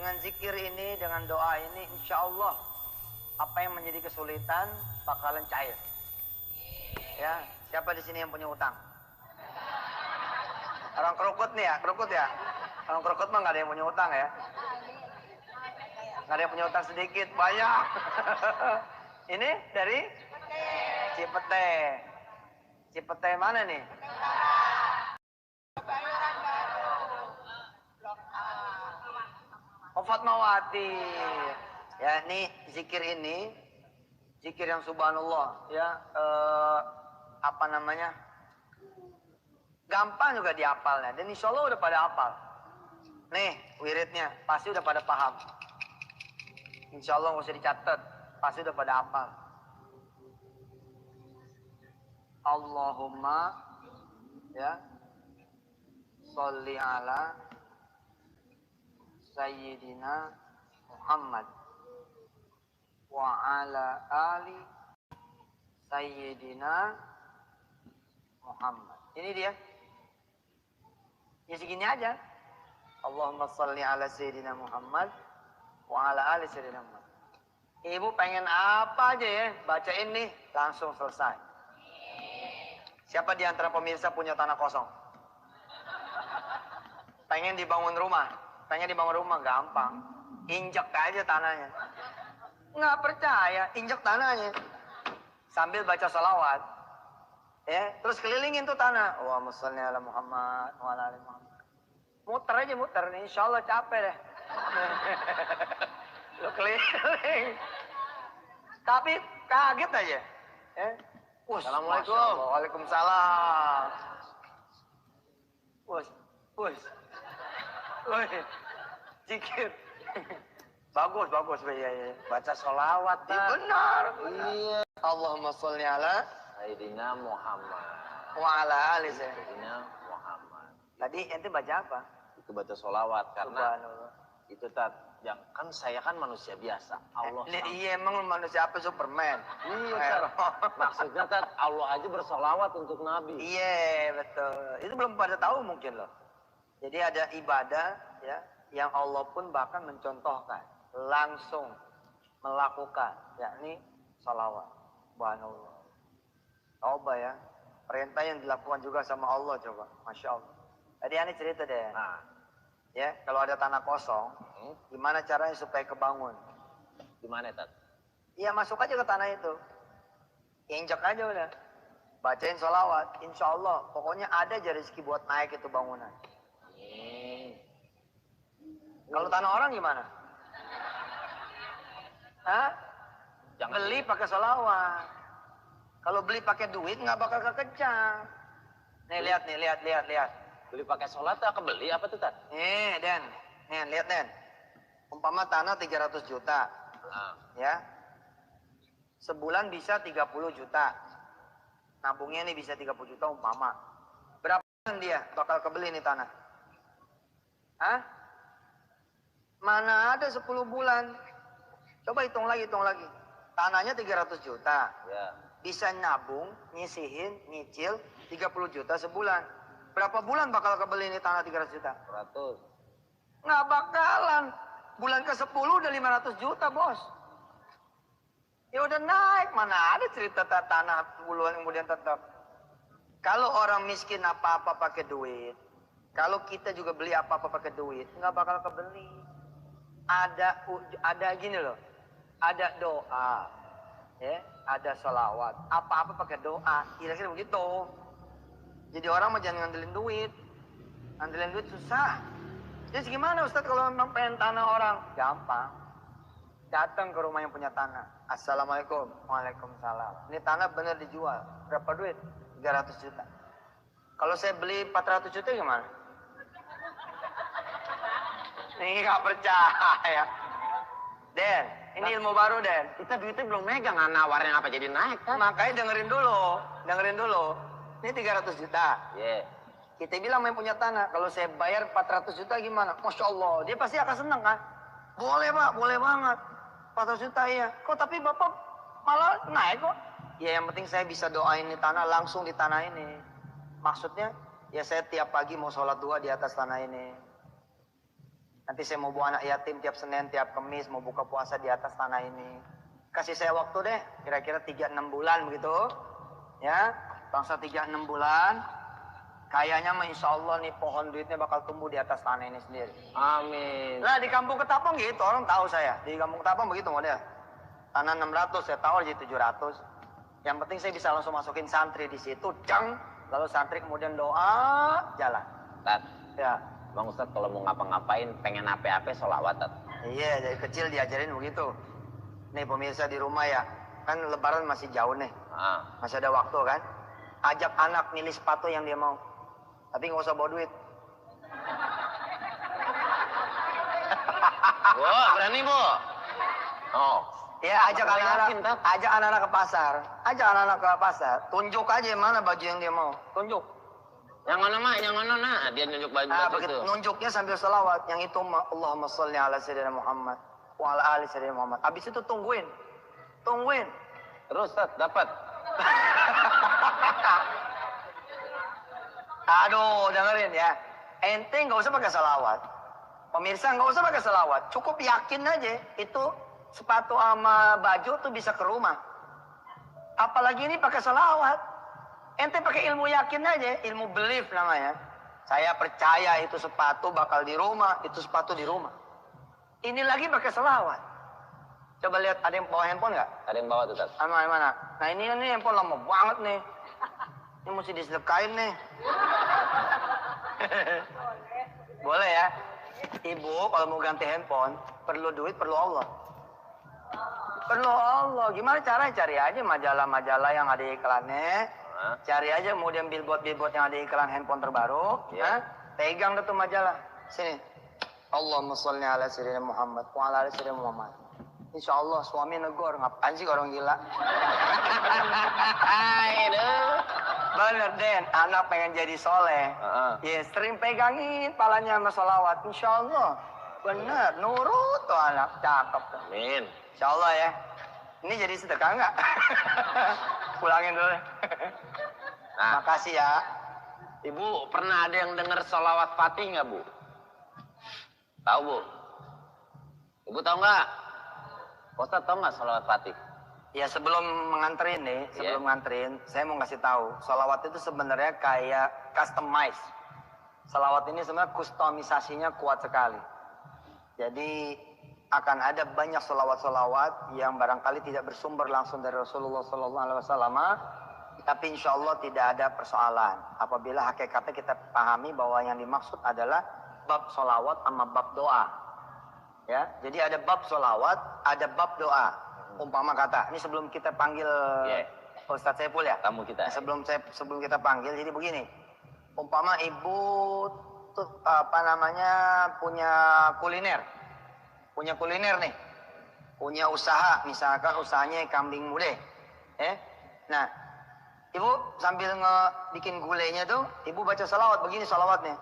dengan zikir ini, dengan doa ini, insya Allah apa yang menjadi kesulitan bakalan cair. Ya, siapa di sini yang punya utang? Orang kerukut nih ya, kerukut ya. Orang kerukut mah nggak ada yang punya utang ya. Nggak ada yang punya utang sedikit, banyak. Ini dari Cipete. Cipete mana nih? Oh, Fatmawati. Ya, nih zikir ini, zikir yang subhanallah, ya, apa namanya? Gampang juga dihafalnya. Dan insya Allah udah pada hafal. Nih, wiridnya pasti udah pada paham. Insya Allah nggak usah dicatat, pasti udah pada hafal. Allahumma, ya, sholli ala Sayyidina Muhammad wa ala ali Sayyidina Muhammad. Ini dia. Ya segini aja. Allahumma sholli ala Sayyidina Muhammad wa ala ali Sayyidina Muhammad. Ibu pengen apa aja ya, bacain nih, langsung selesai. Siapa di antara pemirsa punya tanah kosong? Pengen dibangun rumah? Pengen dibangun rumah gampang. Injek aja tanahnya. Nggak percaya, injek tanahnya. Sambil baca sholawat. Ya, terus kelilingin tuh tanah. Allahumma sholli ala Muhammad wa ala ali Muhammad. Muter aja muter, insya Allah capek deh. Lu keliling. Tapi kaget aja. Ya. Assalamualaikum. Waalaikumsalam. Wus. Zikir. Bagus. Ya. Baca sholawat. Benar. Iya. Allahumma sholli ala Sayyidina Muhammad wa ala ali Sayyidina Muhammad. Tadi ente baca apa? Itu baca sholawat karena itu yang kan saya kan manusia biasa. Allah. Iya emang manusia apa Superman? Iya. Maksudnya kan Allah aja bersolawat untuk Nabi. Iya betul. Itu belum pada tahu mungkin loh. Jadi ada ibadah ya yang Allah pun bahkan mencontohkan langsung melakukan yakni sholawat. Subhanallah. Coba ya perintah yang dilakukan juga sama Allah coba. Masya Allah. Tadi Ani cerita deh. Nah. Ya, kalau ada tanah kosong, gimana caranya supaya kebangun? Gimana, Tat? Iya, masuk aja ke tanah itu. Injak aja udah. Bacain sholawat, insya Allah. Pokoknya ada aja rezeki buat naik itu bangunan. Kalau tanah orang gimana? Hah? Jangan beli pakai sholawat. Kalau beli pakai duit nggak bakal kekencang. Nih, lihat. Beli pakai sholat atau kebeli apa tuh, Tat? Nih, Den. Nih, lihat, Den. Umpama tanah 300 juta. Ya. Sebulan bisa 30 juta. Nabungnya nih bisa 30 juta umpama. Berapa bulan dia bakal kebeli nih tanah? Hah? Mana ada 10 bulan? Coba hitung lagi. Tanahnya 300 juta. Ya. Bisa nabung, nyisihin, nyicil 30 juta sebulan. Berapa bulan bakal kebeli ini tanah 300 juta? 100. Nggak bakalan. Bulan ke-10 udah 500 juta, bos. Ya udah naik. Mana ada cerita tanah puluhan kemudian tetap. Kalau orang miskin apa-apa pakai duit. Kalau kita juga beli apa-apa pakai duit. Nggak bakal kebeli. Ada gini loh. Ada doa. Ya, ada sholawat. Apa-apa pakai doa. Kira-kira begitu. Jadi orang mah jangan ngandelin duit. Ngandelin duit susah. Jadi gimana Ustadz kalau memang pengen tanah orang? Gampang. Datang ke rumah yang punya tanah. Assalamualaikum. Waalaikumsalam. Ini tanah bener dijual. Berapa duit? 300 juta. Kalau saya beli 400 juta gimana? Ini nggak percaya. Den, ini ilmu baru, Den. Kita duitnya belum megang, nawarnya apa jadi naik kan? Makanya dengerin dulu. Ini 300 juta. Iya. Kita bilang yang punya tanah, kalau saya bayar 400 juta gimana? Masya Allah, dia pasti akan senang kan? Boleh Pak, boleh banget. 400 juta ya. Kok tapi Bapak malah naik kok? Ya yang penting saya bisa doain ini tanah langsung di tanah ini. Maksudnya, ya saya tiap pagi mau sholat 2 di atas tanah ini. Dan Nanti saya mau bawa anak yatim tiap Senin, tiap Kamis, mau buka puasa di atas tanah ini. Kasih saya waktu deh, kira-kira 3-6 bulan begitu. Ya, bangsa 3-6 bulan. Kayaknya mah insya Allah nih pohon duitnya bakal tumbuh di atas tanah ini sendiri. Amin. Nah di kampung Ketapang gitu, orang tahu saya. Di kampung Ketapang begitu model. Tanah 600, saya tahu jadi 700. Yang penting saya bisa langsung masukin santri di situ, cang. Lalu santri kemudian doa, jalan. Tat, Ya. Bang Ustadz kalau mau ngapa-ngapain, pengen apa-apa sholawat, Tat. Iya, dari kecil diajarin begitu. Nih pemirsa di rumah ya, kan lebaran masih jauh nih. Masih ada waktu kan. Ajak anak milih sepatu yang dia mau. Tapi nggak usah bawa duit. Bu, berani Bu? Oh. Ya, ajak anak-anak ke pasar. Ajak anak-anak ke pasar. Tunjuk aja mana baju yang dia mau. Tunjuk. Yang mana mak? Yang mana nak? Dia nunjuk baju Begitu. itu. Nunjuknya sambil selawat. Yang itu Allahumma sholli ala sayyidina Muhammad wa ala ali sayyidina Muhammad. Habis itu tungguin. Tungguin. Terus Tat, dapat. Aduh, dengerin ya. Ente nggak usah pakai salawat. Pemirsa nggak usah pakai salawat. Cukup yakin aja itu sepatu sama baju tuh bisa ke rumah. Apalagi ini pakai salawat. Ente pakai ilmu yakin aja, ilmu belief namanya. Saya percaya itu sepatu bakal di rumah, itu sepatu di rumah. Ini lagi pakai salawat. Coba lihat, ada yang bawa handphone nggak? Ada yang bawa tuh Tat. Mana? Nah ini handphone lama banget nih. Ini mesti disedekain nih. Boleh ya? Ibu kalau mau ganti handphone, perlu duit, perlu Allah. Perlu Allah. Gimana caranya? Cari aja majalah-majalah yang ada iklannya. Cari aja kemudian billboard yang ada iklan handphone terbaru. Yeah. Pegang tuh majalah. Sini. Allahumma sholli ala sayyidina Muhammad wa ala ali sayyidina Muhammad. Insya Allah suami negor. Ngapain sih orang gila? Bener Den, anak pengen jadi soleh. Ya sering pegangin palanya sama sholawat. Insya Allah. Bener, nurut tuh anak. Cakep tuh. Amin. Insya Allah ya. Ini jadi sedekah nggak? Pulangin dulu. Nah, makasih ya. Ibu pernah ada yang dengar sholawat Fatih nggak Bu? Tahu Bu? Ibu tahu nggak? Ustadz tahu nggak sholawat Fatih? Ya sebelum menganterin nih, nganterin, saya mau ngasih tahu, sholawat itu sebenarnya kayak customize. Sholawat ini sebenarnya kustomisasinya kuat sekali. Jadi akan ada banyak sholawat-sholawat yang barangkali tidak bersumber langsung dari Rasulullah SAW, tapi insya Allah tidak ada persoalan. Apabila hakikatnya kita pahami bahwa yang dimaksud adalah bab sholawat sama bab doa. Ya, jadi ada bab sholawat, ada bab doa. Umpama kata, ini sebelum kita panggil Ustadz Saiful ya. Tamu kita. Sebelum kita panggil, jadi begini. Umpama ibu tuh punya kuliner nih, punya usaha, misalkan usahanya kambing mude, nah, ibu sambil bikin gulenya tuh, ibu baca salawat begini salawatnya,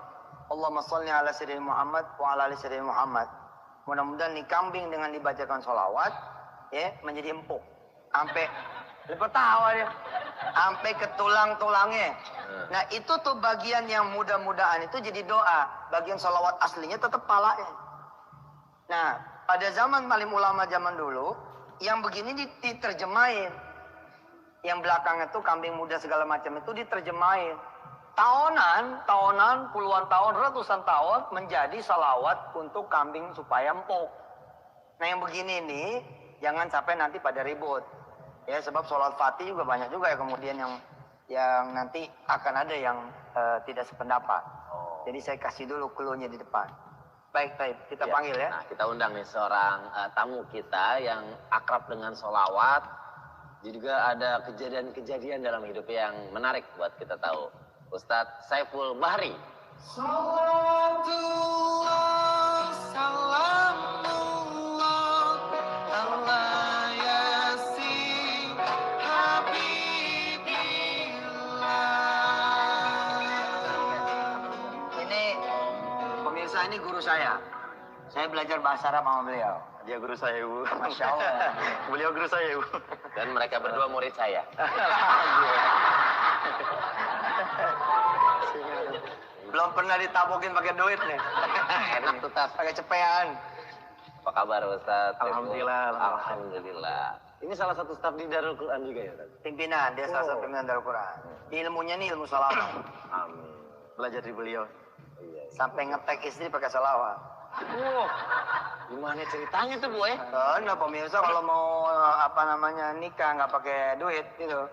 Allahumma sholli ala sayyidina Muhammad wa ala ali sayyidina Muhammad. Mudah-mudahan nih kambing dengan dibacakan salawat, menjadi empuk, sampai tawa dia, sampai ke tulang-tulangnya. Nah itu tuh bagian yang mudah-mudahan itu jadi doa, bagian salawat aslinya tetap palanya. Nah, pada zaman alim ulama zaman dulu, yang begini diterjemahin. Yang belakangnya tuh kambing muda segala macam itu diterjemahin. Tahunan, puluhan tahun, ratusan tahun menjadi salawat untuk kambing supaya empuk. Nah, yang begini nih, jangan sampai nanti pada ribut. Ya, sebab sholat Fatih juga banyak juga ya kemudian yang nanti akan ada yang tidak sependapat. Jadi saya kasih dulu clue-nya di depan. Baik, kita panggil ya. Nah, kita undang nih seorang tamu kita yang akrab dengan sholawat. Juga ada kejadian-kejadian dalam hidup yang menarik buat kita tahu. Ustadz Saiful Bahri. Salatullah, salamullah, ala yasin, habibillah. Ini pemirsa, ini guru saya. Saya belajar bahasa Arab sama beliau. Dia guru saya, Bu. Masya Allah. Beliau guru saya, Bu. Dan mereka berdua murid saya. Belum pernah ditabokin pakai duit nih. Enak tuh Tat. Pakai cepean. Apa kabar Ustaz? Alhamdulillah, Alhamdulillah. Ini salah satu staf di Darul Quran juga ya Ustaz? Pimpinan, dia salah satu pimpinan Darul Quran. Ilmunya nih ilmu salawat. Amin. Belajar di beliau. Iya. Sampai ngetek istri pakai salawat. Wah, gimana ceritanya tuh Bu ya? Nah pemirsa kalau mau nikah nggak pakai duit gitu,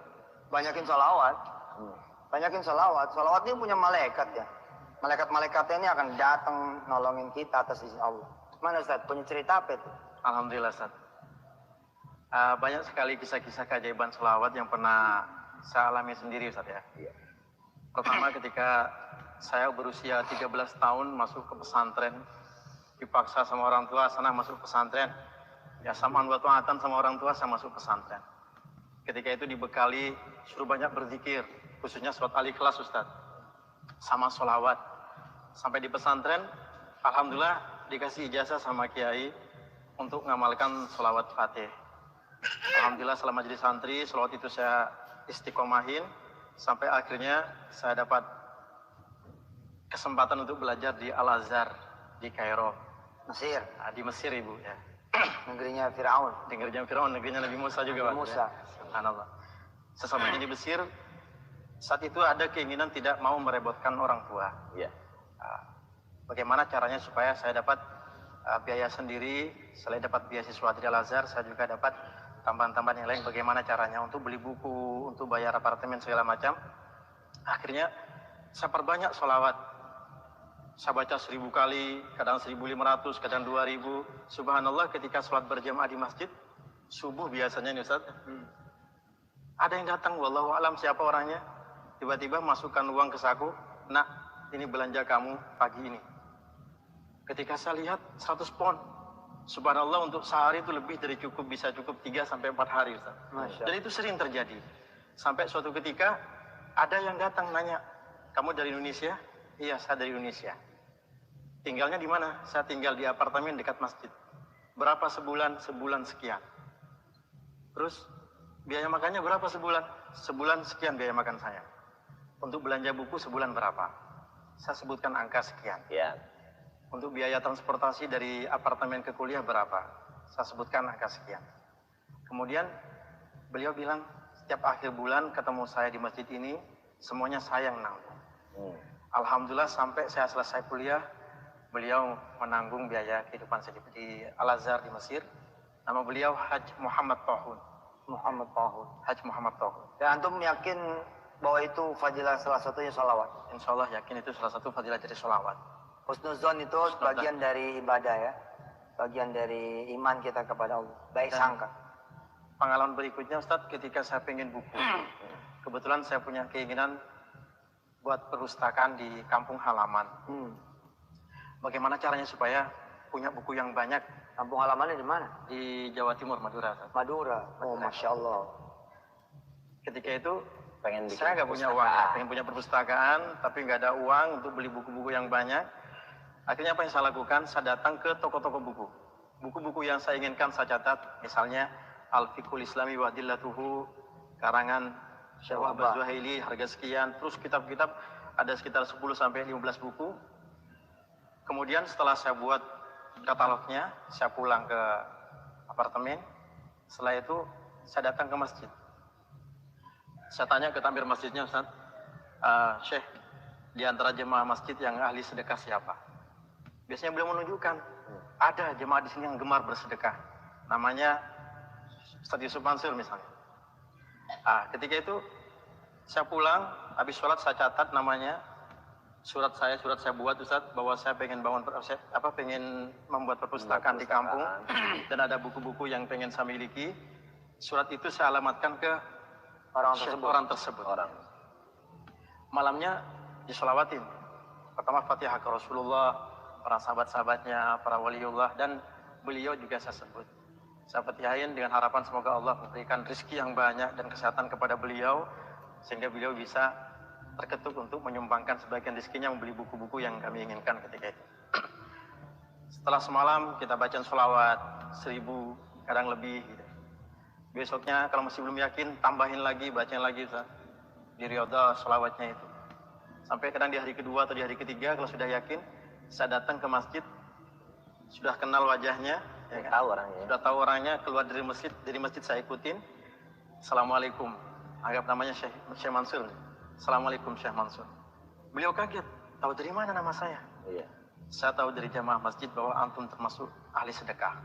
banyakin salawat. Banyakin salawat. Salawat ini punya malaikat ya. Malaikat-malaikatnya ini akan datang nolongin kita atas izin Allah. Mana Ustaz? Punya cerita apa itu? Alhamdulillah Ustaz. Banyak sekali kisah-kisah keajaiban selawat yang pernah saya alami sendiri Ustaz ya. Iya. Pertama ketika saya berusia 13 tahun masuk ke pesantren, dipaksa sama orang tua sana masuk pesantren. Ya sama buat taatan sama orang tua saya masuk pesantren. Ketika itu dibekali suruh banyak berzikir, khususnya surat Al-Ikhlas Ustaz. Sama sholawat. Sampai di pesantren, alhamdulillah dikasih ijazah sama kiai untuk mengamalkan sholawat Fatih. Alhamdulillah selama jadi santri, sholawat itu saya istiqomahin sampai akhirnya saya dapat kesempatan untuk belajar di Al-Azhar di Kairo. Mesir, Di Mesir Ibu ya. negerinya Firaun. Negerinya Firaun, negerinya Nabi Musa juga Pak. Nabi Musa. Subhanallah. Sesamanya di Mesir, saat itu ada keinginan tidak mau merepotkan orang tua. Iya. Bagaimana caranya supaya saya dapat biaya sendiri, selain dapat beasiswa di Al-Azhar, saya juga dapat tambahan-tambahan yang lain. Bagaimana caranya untuk beli buku, untuk bayar apartemen segala macam. Akhirnya saya perbanyak sholawat. Saya baca 1000 kali, kadang 1500, kadang 2000. Subhanallah ketika sholat berjamaah di masjid, subuh biasanya nih Ustaz. Ada yang datang, wallahu alam siapa orangnya. Tiba-tiba masukkan uang ke saku, nak ini belanja kamu pagi ini. Ketika saya lihat 100 pon, subhanallah untuk sehari itu lebih dari cukup, bisa cukup 3 sampai 4 hari Ustaz. Masya Dan itu sering terjadi. Sampai suatu ketika ada yang datang nanya, kamu dari Indonesia? Iya, saya dari Indonesia. Tinggalnya di mana? Saya tinggal di apartemen dekat masjid. Berapa sebulan? Sebulan sekian. Terus biaya makannya berapa sebulan? Sebulan sekian biaya makan saya. Untuk belanja buku sebulan berapa? Saya sebutkan angka sekian. Iya. Untuk biaya transportasi dari apartemen ke kuliah berapa? Saya sebutkan angka sekian. Kemudian beliau bilang, setiap akhir bulan ketemu saya di masjid ini, semuanya saya yang nanggung. Alhamdulillah sampai saya selesai kuliah, beliau menanggung biaya kehidupan saya di Al-Azhar di Mesir. Nama beliau Haji Muhammad Tahun. Muhammad Tahun. Haji Muhammad Tahun. Dan antum yakin bahwa itu fadilah salah satunya sholawat? Insya Allah yakin itu salah satu fadilah dari sholawat. Husnuzon itu bagian dari ibadah ya. Bagian dari iman kita kepada Allah. Baik Dan sangka. Pengalaman berikutnya Ustadz, ketika saya pengen buku. Kebetulan saya punya keinginan buat perpustakaan di kampung halaman. Bagaimana caranya supaya punya buku yang banyak? Kampung halamannya di mana? Di Jawa Timur, Madura. Ustadz. Madura. Oh, Masya Allah. Ketika itu Pengen bikin saya nggak punya uang, ya. Pengen punya perpustakaan, tapi nggak ada uang untuk beli buku-buku yang banyak. Akhirnya apa yang saya lakukan? Saya datang ke toko-toko buku. Buku-buku yang saya inginkan saya catat, misalnya Al-Fiqhul Islami wa Adillatuhu, karangan Syekh Wahbah Zuhaili, harga sekian. Terus kitab-kitab ada sekitar 10 sampai 15 buku. Kemudian setelah saya buat katalognya, saya pulang ke apartemen. Setelah itu saya datang ke masjid. Saya tanya ke takmir masjidnya, Ustaz, Syekh, di antara jemaah masjid yang ahli sedekah siapa? Biasanya beliau menunjukkan, ada jemaah di sini yang gemar bersedekah. Namanya Ustaz Yusuf Mansur misalnya. Ketika itu saya pulang, habis sholat saya catat namanya, surat saya buat Ustaz, bahwa saya pengen pengen membuat perpustakaan di kampung dan ada buku-buku yang pengen saya miliki. Surat itu saya alamatkan ke orang tersebut. Malamnya disolawatin. Pertama Fatihah ke Rasulullah, para sahabat-sahabatnya, para waliullah, dan beliau juga saya sebut. Saya fatihain dengan harapan semoga Allah memberikan rezeki yang banyak dan kesehatan kepada beliau, sehingga beliau bisa terketuk untuk menyumbangkan sebagian rezekinya membeli buku-buku yang kami inginkan ketika itu. Setelah semalam kita baca sholawat 1000, kadang lebih gitu. Besoknya kalau masih belum yakin, tambahin lagi, bacain lagi Ustaz. Di riyadhah sholawatnya itu. Sampai kadang di hari kedua atau di hari ketiga kalau sudah yakin, saya datang ke masjid, sudah kenal wajahnya, ya kan? Tahu orangnya. Sudah tahu orangnya, keluar dari masjid saya ikutin. Assalamualaikum. Anggap namanya Syekh Mansur. Assalamualaikum Syekh Mansur. Beliau kaget, tahu dari mana nama saya? Iya. Saya tahu dari jamaah masjid bahwa antum termasuk ahli sedekah.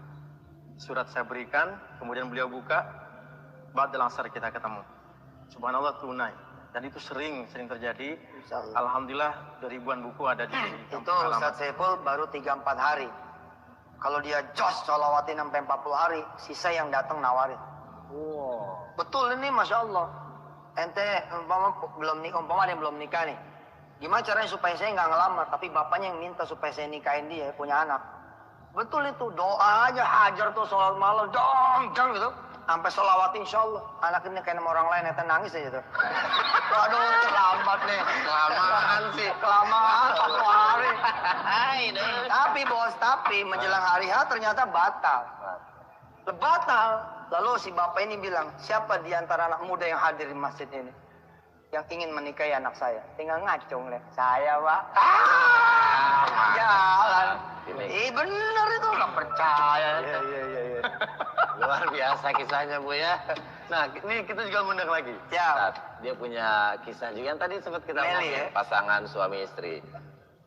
Surat saya berikan, kemudian beliau buka, ba'dal asar kita ketemu. Subhanallah, tunai. Dan itu sering terjadi. Alhamdulillah ribuan buku ada di Itu Ustaz Saiful baru 3-4 hari. Kalau dia jos sholawatin sampai 40 hari, sisa yang datang nawarin. Wow. Betul ini Masya Allah. Ente umpama ada yang belum nikah nih. Gimana caranya supaya saya nggak ngelamar, tapi bapaknya yang minta supaya saya nikahin dia, punya anak. Betul itu, doa aja hajar tuh sholat malam, dong gitu. Sampai sholawat insya Allah. Anak ini kayak sama orang lain, ente nangis aja tuh. Waduh, terlambat nih. Kelamaan sih. Kelamaan, 1 hari. Hai, deh. Tapi bos, menjelang hari H ternyata batal. Batal. Lalu si bapak ini bilang, siapa di antara anak muda yang hadir di masjid ini? Yang ingin menikahi anak saya? Tinggal ngacung deh. Saya, Pak. Jalan. Bener itu. Gak percaya. Iya. Luar biasa kisahnya Bu ya. Nah ini kita juga ngundang lagi. Siap. Nah, dia punya kisah juga yang tadi sempat kita Meli, ngomongin, ya? pasangan suami istri.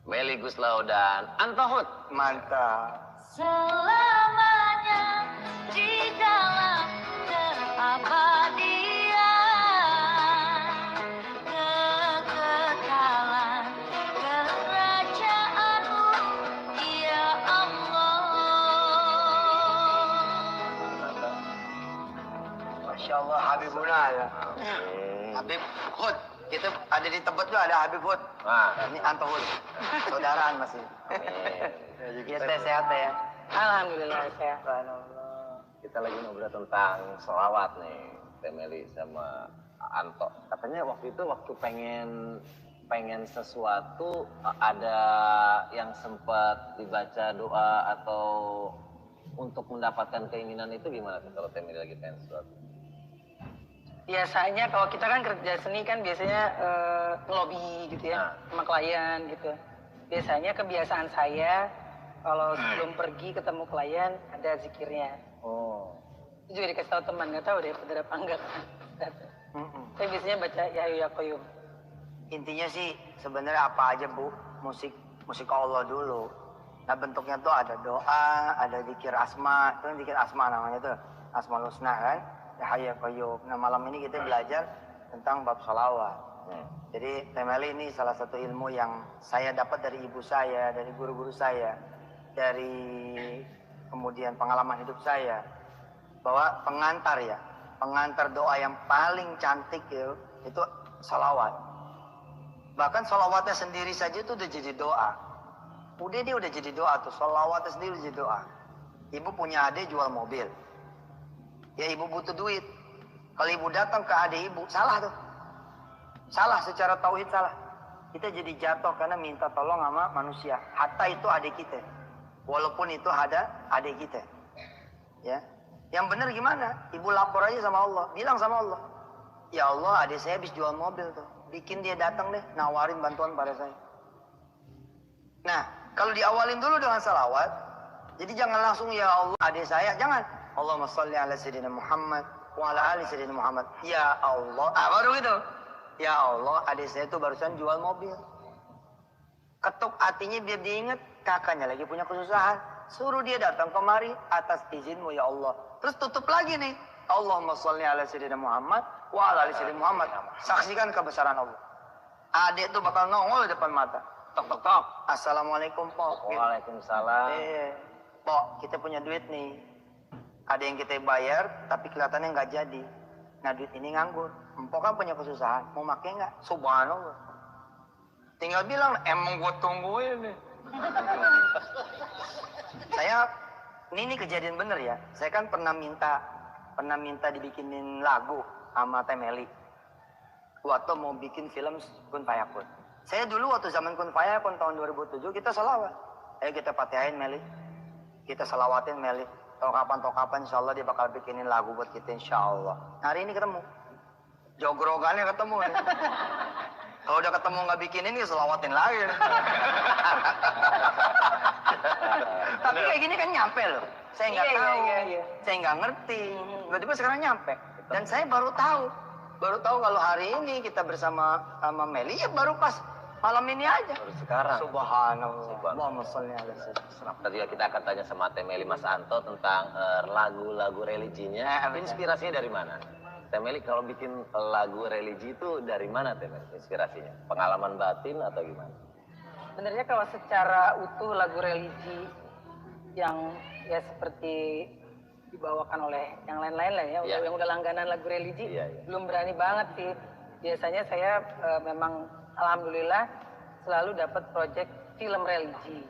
Meli Guslau dan Antohut. Mantap. Selamanya di dalam keabadian, kekekalan kerajaanmu, ya Allah. Masya Allah, Habibuna ya. Habib Hud. Kita ada di Tebet tuh ada Habib Hud. Nah, Ini Anto Hud. Saudaraan masih. Iya teh sehat teh ya. Alhamdulillah sehat. kita lagi ngobrol tentang sholawat nih, Teh Meli sama Anto. Katanya waktu itu waktu pengen sesuatu ada yang sempat dibaca doa atau untuk mendapatkan keinginan itu gimana tuh kalau Teh Meli lagi pengen sesuatu? Biasanya kalau kita kan kerja seni kan biasanya ngelobi gitu ya, sama klien gitu. Biasanya kebiasaan saya kalau sebelum pergi ketemu klien ada zikirnya. Oh. Itu juga dikasih tahu teman, nggak tahu deh benar apa enggak. Saya biasanya baca Ya Hayyu Ya Qayyum. Intinya sih sebenarnya apa aja Bu, musik Allah dulu. Nah bentuknya tuh ada doa, ada zikir asma, itu zikir asma namanya tuh, Asmaul Husna kan. Ya Hayyu Ya Qayyum. Nah malam ini kita belajar tentang bab sholawat. Jadi Teh Meli ini salah satu ilmu yang saya dapat dari ibu saya, dari guru-guru saya, dari kemudian pengalaman hidup saya, bahwa pengantar doa yang paling cantik itu sholawat. Bahkan sholawatnya sendiri saja itu udah jadi doa. Dia udah jadi doa tuh, sholawatnya sendiri udah jadi doa. Ibu punya adik jual mobil. Ya ibu butuh duit. Kalau ibu datang ke adik ibu, salah tuh. Salah secara tauhid salah. Kita jadi jatuh karena minta tolong sama manusia. Hatta itu adik kita. Walaupun itu ada adik kita. Ya. Yang benar gimana? Ibu lapor aja sama Allah. Bilang sama Allah. Ya Allah, adik saya habis jual mobil tuh. Bikin dia datang deh, nawarin bantuan pada saya. Nah, kalau diawalin dulu dengan salawat. Jadi jangan langsung ya Allah adik saya. Jangan. Allahumma sholli ala sayyidina Muhammad wa ala ali sayyidina Muhammad. Ya Allah. Baru gitu. Ya Allah, adik saya tuh barusan jual mobil. Ketuk hatinya biar dia ingat kakaknya lagi punya kesusahan. Suruh dia datang kemari atas izinmu ya Allah. Terus tutup lagi nih. Allahumma sholli ala sayyidina Muhammad wa ala ali sayyidina Muhammad. Saksikan kebesaran Allah. Adik tuh bakal nongol di depan mata. Tok tok tok. Assalamualaikum Pok. Waalaikumsalam. Pok, kita punya duit nih. Ada yang kita bayar tapi kelihatannya nggak jadi. Nah duit ini nganggur. Empok kan punya kesusahan. Mau pakai nggak? Subhanallah. Tinggal bilang, emang gue tungguin nih. Ini kejadian bener ya. Saya kan pernah minta dibikinin lagu sama Teh Meli. Waktu mau bikin film Kun Fayakun. Saya dulu waktu zaman Kun Fayakun tahun 2007 kita salawat. Ayo kita fatihain Meli. Kita salawatin Meli. Tau kapan insya Allah dia bakal bikinin lagu buat kita insya Allah. Hari ini ketemu. Jogrogannya ketemu. Kalau udah ketemu nggak bikin ini, selawatin lagi. Tapi kayak gini kan nyampe loh. Saya nggak Iya, tahu, iya. saya nggak ngerti. Tiba-tiba sekarang nyampe. Dan saya baru tahu kalau hari ini kita bersama sama Meli, ya baru pas malam ini aja. Baru sekarang. Subhanallah. Allahumma sholli ala sayyidina. Tadi kita akan tanya sama Teh Meli Mas Anto tentang lagu-lagu religinya. Inspirasinya dari mana? Teh Meli kalau bikin lagu religi itu dari mana Teh Meli inspirasinya? Pengalaman batin atau gimana? Sebenarnya kalau secara utuh lagu religi yang ya seperti dibawakan oleh yang lain-lain lah ya, Iya. yang udah langganan lagu religi, Iya, iya. belum berani banget sih. Biasanya saya memang alhamdulillah selalu dapat project film religi,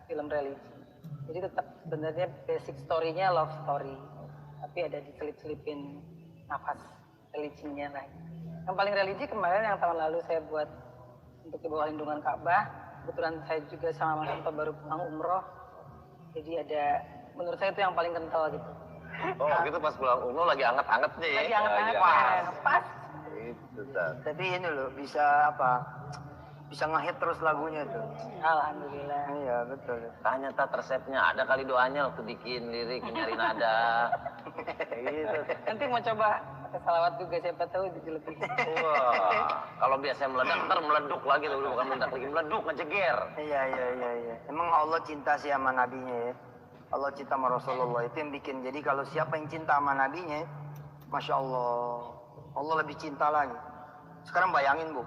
film religi. Jadi tetap sebenarnya basic story-nya love story, tapi ada diselip-selipin nafas religinya lah. Yang paling religi kemarin yang tahun lalu saya buat untuk di bawah lindungan Ka'bah. Kebetulan saya juga sama Mas Anto baru pulang umroh, jadi ada menurut saya itu yang paling kental gitu. Oh gitu pas pulang umroh lagi anget-angetnya ya? Lagi anget-anget, Pas. pas. Itu Tat. Tapi ini loh bisa apa? Bisa ngehit terus lagunya tuh. Alhamdulillah. Iya betul. Tanya Tat resepnya, ada kali doanya waktu bikin lirik, nyari nada. Gitu. Nanti mau coba pakai salawat juga, siapa tahu jadi lebih. Wah, kalau biasanya meledak, ntar meleduk lagi tuh, bukan meledak lagi, meleduk, ngejeger. Iya. Emang Allah cinta sih sama nabinya ya. Allah cinta sama Rasulullah, itu yang bikin. Jadi kalau siapa yang cinta sama nabinya, Masya Allah, Allah lebih cinta lagi. Sekarang bayangin Bu,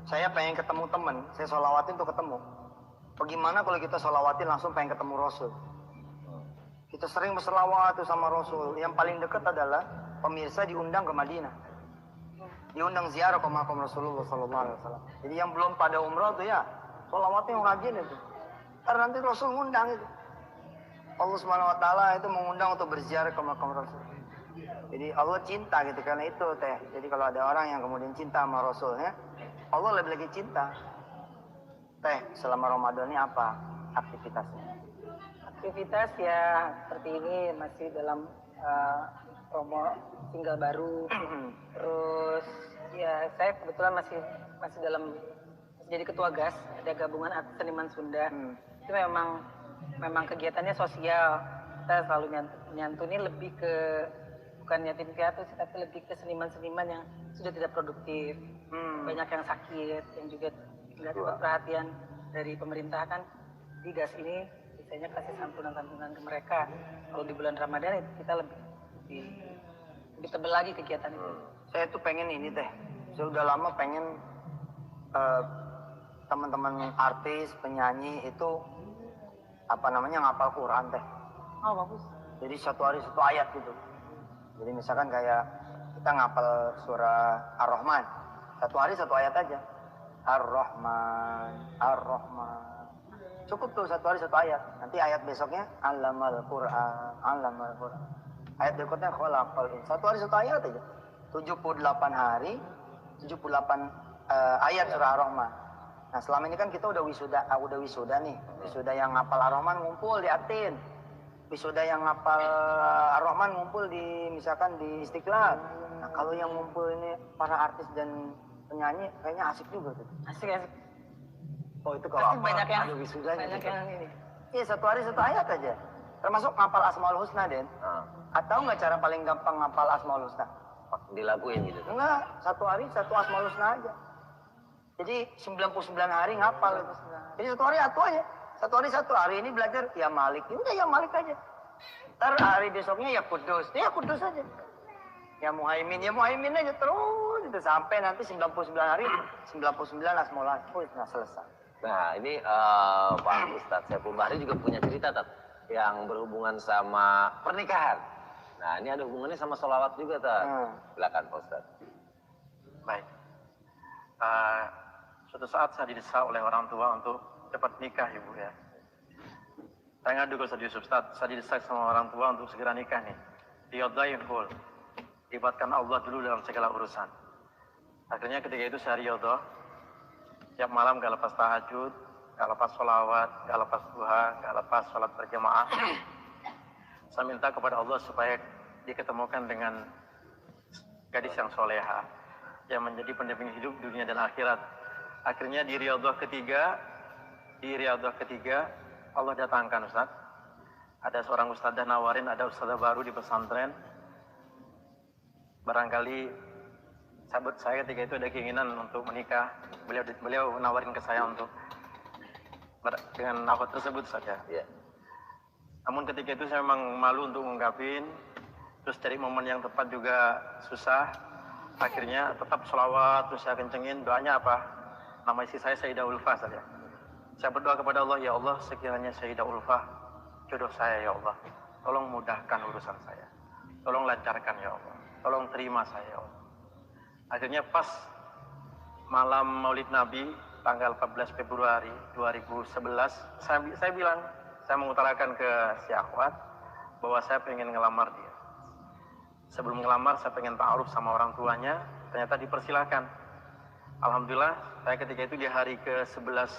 saya pengen ketemu temen, saya sholawatin tuh ketemu. Bagaimana kalau kita sholawatin langsung pengen ketemu Rasul? Kita sering berselawat tuh sama Rasul. Yang paling dekat adalah pemirsa diundang ke Madinah. Diundang ziarah ke makam Rasulullah SAW. Jadi yang belum pada umrah tuh ya, sholawatnya yang rajin itu. Karena nanti Rasul ngundang itu. Allah SWT itu mengundang untuk berziarah ke makam Rasul. Jadi Allah cinta gitu karena itu teh. Jadi kalau ada orang yang kemudian cinta sama Rasulnya, Allah lebih lagi cinta. Teh, selama Ramadan ini apa aktivitasnya? Aktivitas ya seperti ini masih dalam promo single baru. Terus ya saya kebetulan masih dalam jadi ketua GAS, ada gabungan artis seniman Sunda. Itu memang kegiatannya sosial. Kita selalu nyantuni lebih ke bukan yatim piatu sih, tapi lebih ke seniman-seniman yang sudah tidak produktif. Banyak yang sakit, yang juga tidak dapat perhatian dari pemerintah kan. Di GAS ini biasanya kasih santunan-santunan ke mereka. Kalau di bulan Ramadan kita lebih tebel lagi kegiatan itu. Saya tuh pengen ini teh. Saya udah lama pengen teman-teman artis, penyanyi itu apa namanya ngapal Quran teh. Oh bagus. Jadi satu hari satu ayat gitu. Jadi misalkan kayak kita ngapal surah Ar-Rahman. Satu hari satu ayat aja. Ar-Rahman, Ar-Rahman. Cukup tuh satu hari satu ayat. Nanti ayat besoknya Allamal Quran, Allamal Quran. Ayat berikutnya Khalaqal Insan. Satu hari satu ayat aja. 78 hari, 78 ayat surah Ar-Rahman. Nah selama ini kan kita udah wisuda nih. Wisuda yang ngapal Ar-Rahman ngumpul di Atin. Wisuda yang ngapal Ar-Rahman ngumpul di misalkan di Istiqlal. Nah kalau yang ngumpul ini para artis dan penyanyi kayaknya asik juga tuh. Asik. Oh itu kalau Pasti apa banyak yang ada wisudanya banyak gitu. yang ini. Iya satu hari satu ayat aja. Termasuk ngapal Asmaul Husna Den. Atau nggak cara paling gampang ngapal Asmaul Husna? Dilakuin gitu. Enggak, satu hari satu Asmaul Husna aja. Jadi 99 hari ngapal itu. Jadi satu hari satu aja. Satu hari ini belajar ya Malik. Ya udah ya Malik aja. Ntar hari besoknya ya Kudus aja. Ya Muhaimin aja terus itu sampai nanti 99 hari 99 Asmaul Husna selesai. Nah ini Pak Ustadz Saiful Bahri juga punya cerita Tat, yang berhubungan sama pernikahan. Nah ini ada hubungannya sama sholawat juga Tat. Silakan Pak Ustadz. Baik. Suatu saat saya didesak oleh orang tua untuk cepat nikah Ibu ya. Saya ngadu ke Ustadz Yusuf, Ustadz, saya didesak sama orang tua untuk segera nikah nih. Riyadhain full. Libatkan Allah dulu dalam segala urusan. Akhirnya ketika itu saya riyadhah. Tiap malam gak lepas tahajud, gak lepas sholawat, gak lepas duha, gak lepas sholat berjamaah. Saya minta kepada Allah supaya diketemukan dengan gadis yang soleha. yang menjadi pendamping hidup dunia dan akhirat. Akhirnya di riyadhah ketiga Allah datangkan Ustaz. Ada seorang ustadzah nawarin, ada ustadzah baru di pesantren. Barangkali sahabat saya ketika itu ada keinginan untuk menikah. Beliau nawarin ke saya untuk dengan akhwat tersebut saja. Iya. Namun ketika itu saya memang malu untuk mengungkapin. Terus dari momen yang tepat juga susah. Akhirnya tetap sholawat, terus saya kencengin. Doanya apa? Nama istri saya Sayyidah Ulfah saja. Saya berdoa kepada Allah, ya Allah sekiranya Sayyidah Ulfah jodoh saya ya Allah. Tolong mudahkan urusan saya. Tolong lancarkan ya Allah. Tolong terima saya ya Allah. Akhirnya pas malam Maulid Nabi tanggal 14 Februari 2011, saya bilang, saya mengutarakan ke si akhwat bahwa saya pengen ngelamar dia. Sebelum ngelamar saya pengen ta'aruf sama orang tuanya, ternyata dipersilakan. Alhamdulillah, saya ketika itu di hari ke-11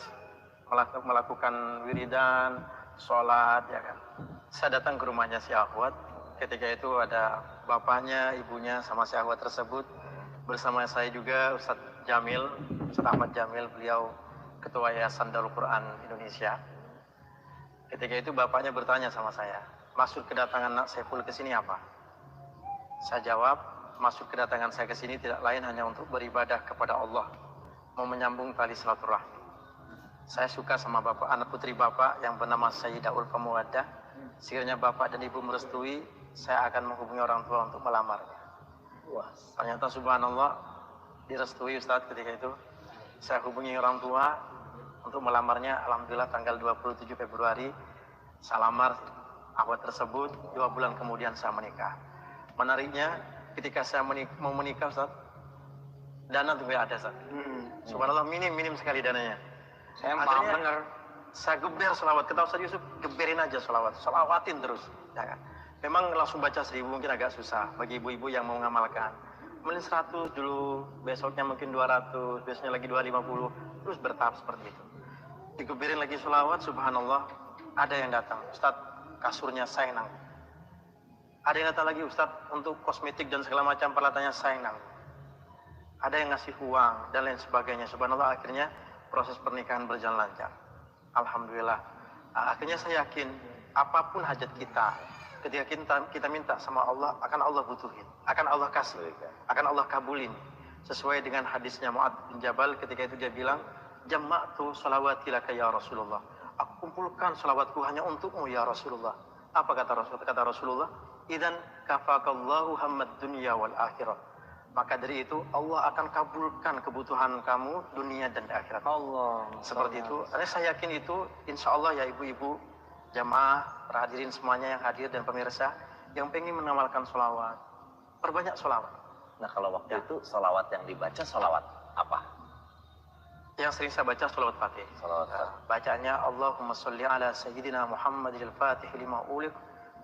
melakukan wiridan, sholat, ya kan. Saya datang ke rumahnya si akhwat. Ketika itu ada bapaknya, ibunya, sama si akhwat tersebut. Bersama saya juga Ustadz Jamil, Ustadz Ahmad Jamil, beliau Ketua Yayasan Darul Quran Indonesia. Ketika itu bapaknya bertanya sama saya, maksud kedatangan Nak Saiful ke sini apa? Saya jawab, maksud kedatangan saya ke sini tidak lain hanya untuk beribadah kepada Allah, mau menyambung tali silaturahmi. Saya suka sama bapak, anak putri bapak yang bernama Sayyidah Ulfa Muwaddah. Sekiranya bapak dan ibu merestui, saya akan menghubungi orang tua untuk melamarnya. Wah, ternyata subhanallah direstui Ustadz ketika itu. Saya hubungi orang tua untuk melamarnya. Alhamdulillah tanggal 27 Februari saya lamar akhwat tersebut. 2 bulan kemudian saya menikah. Menariknya ketika saya mau menikah Ustadz, dana tuh gak ada Ustadz. Subhanallah minim sekali dananya. Saya paham bener. Saya geber sholawat, kata Ustaz Yusuf, geberin aja sholawat, sholawatin terus. Ya kan? Memang langsung baca 1000 mungkin agak susah bagi ibu-ibu yang mau mengamalkan. Mungkin 100 dulu, besoknya mungkin 200, besoknya lagi 250, terus bertahap seperti itu. Digeberin lagi sholawat, subhanallah, ada yang datang. Ustaz, kasurnya saya nanggung. Ada yang datang lagi, Ustaz, untuk kosmetik dan segala macam peralatannya saya nanggung. Ada yang ngasih uang dan lain sebagainya. Subhanallah, akhirnya proses pernikahan berjalan lancar. Alhamdulillah. Akhirnya saya yakin apapun hajat kita, ketika kita minta sama Allah, akan Allah butuhin, akan Allah kasih, akan Allah kabulin. Sesuai dengan hadisnya Mu'adz bin Jabal ketika itu dia bilang, "Jama'tu sholawati laka ya Rasulullah." Aku kumpulkan sholawatku hanya untukmu ya Rasulullah. Apa kata Rasulullah? "Idzan kafakallahu hammad dunya wal akhirah." Maka dari itu Allah akan kabulkan kebutuhan kamu dunia dan akhirat. Allah. Seperti itu. Saya yakin itu insya Allah ya ibu-ibu, jamaah, hadirin semuanya yang hadir dan pemirsa yang pengen mengamalkan sholawat. Perbanyak sholawat. Nah kalau waktu itu sholawat yang dibaca sholawat apa? Yang sering saya baca sholawat Fatih. Sholawat Fatih. Bacanya Allahumma sholli ala Sayyidina Muhammadil Fatih lima uliq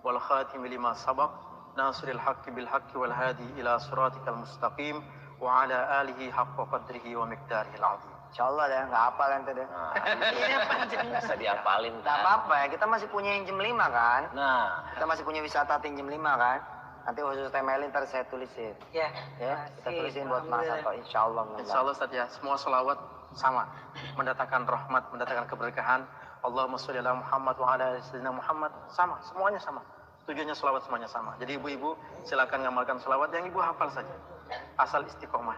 wal khatim lima sabaq. Nasril haqqi bil haqqi wal hadi ila siratikal mustaqim wa ala alihi haqqa qadrihi wa miqdarihil azim. Insyaallah deh, nggak hafal nanti deh. Ini panjang. Bisa dihafalin Nggak kan? apa-apa ya, kita masih punya yang jam 5 kan? Nah, Kita masih punya wisata tim jam 5 kan? Nanti khusus temelin ntar saya tulisin. Ya, Ya, kita makasih. tulisin buat Mas Anto, insyaallah. Insya Allah Ustaz ya, semua sholawat sama, mendatangkan rahmat, mendatangkan keberkahan. Allahumma sholli ala Muhammad wa ala sayyidina Muhammad, sama, semuanya sama. Tujuannya sholawat semuanya sama. Jadi ibu-ibu silakan ngamalkan sholawat yang ibu hafal saja, asal istiqomah.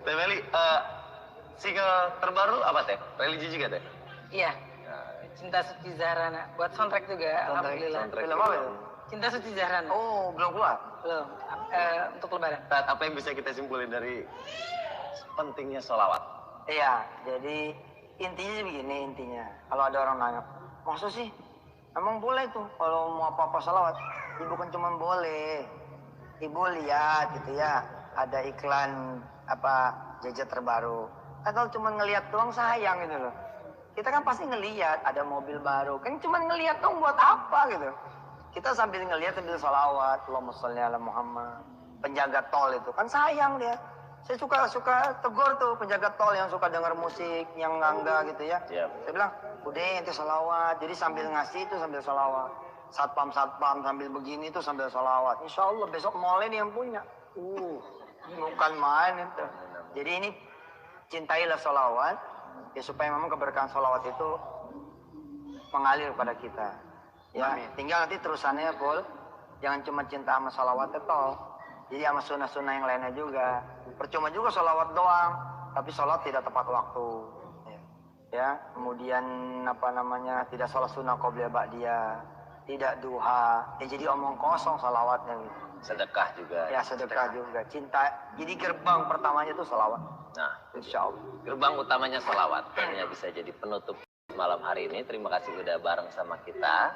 Teh Meli, single terbaru apa teh? Religi juga teh? Iya. Cinta Suci Zahrana. Buat soundtrack juga, alhamdulillah. Film apa itu? Cinta Suci Zahrana. Oh, belum keluar. Belum. Untuk lebaran. Tat, apa yang bisa kita simpulin dari pentingnya sholawat? Iya, jadi intinya sih begini intinya. Kalau ada orang nanya, masa sih? Emang boleh tuh kalau mau apa-apa salawat? Ibu kan cuma boleh. Ibu lihat gitu ya, ada iklan apa gadget terbaru. Kalau cuma ngelihat doang sayang gitu loh. Kita kan pasti ngelihat ada mobil baru, kan cuma ngelihat dong buat apa gitu. Kita sambil ngelihat sambil salawat, Allahumma sholli ala Muhammad. Penjaga tol itu kan sayang dia. Saya suka tegur tuh penjaga tol yang suka dengar musik yang ngangga gitu ya. Siap. Saya bilang, udah ente salawat. Jadi sambil ngasih itu sambil salawat. Satpam sambil begini itu sambil salawat. Insya Allah besok mall ini yang punya. Bukan main itu. Jadi ini cintailah sholawat, ya supaya memang keberkahan sholawat itu mengalir pada kita. Ya, tinggal nanti terusannya, Pul, jangan cuma cinta sama sholawat itu, jadi sama sunnah-sunnah yang lainnya juga. Percuma juga sholawat doang, tapi sholat tidak tepat waktu. Ya, kemudian tidak sholat sunnah qobliyah ba'diyah, tidak duha, ya jadi omong kosong sholawatnya gitu. Sedekah juga. Ya sedekah juga, cinta. Jadi gerbang pertamanya itu sholawat. Nah, Insya Allah. gerbang utamanya sholawat. Ini bisa jadi penutup malam hari ini. Terima kasih udah bareng sama kita.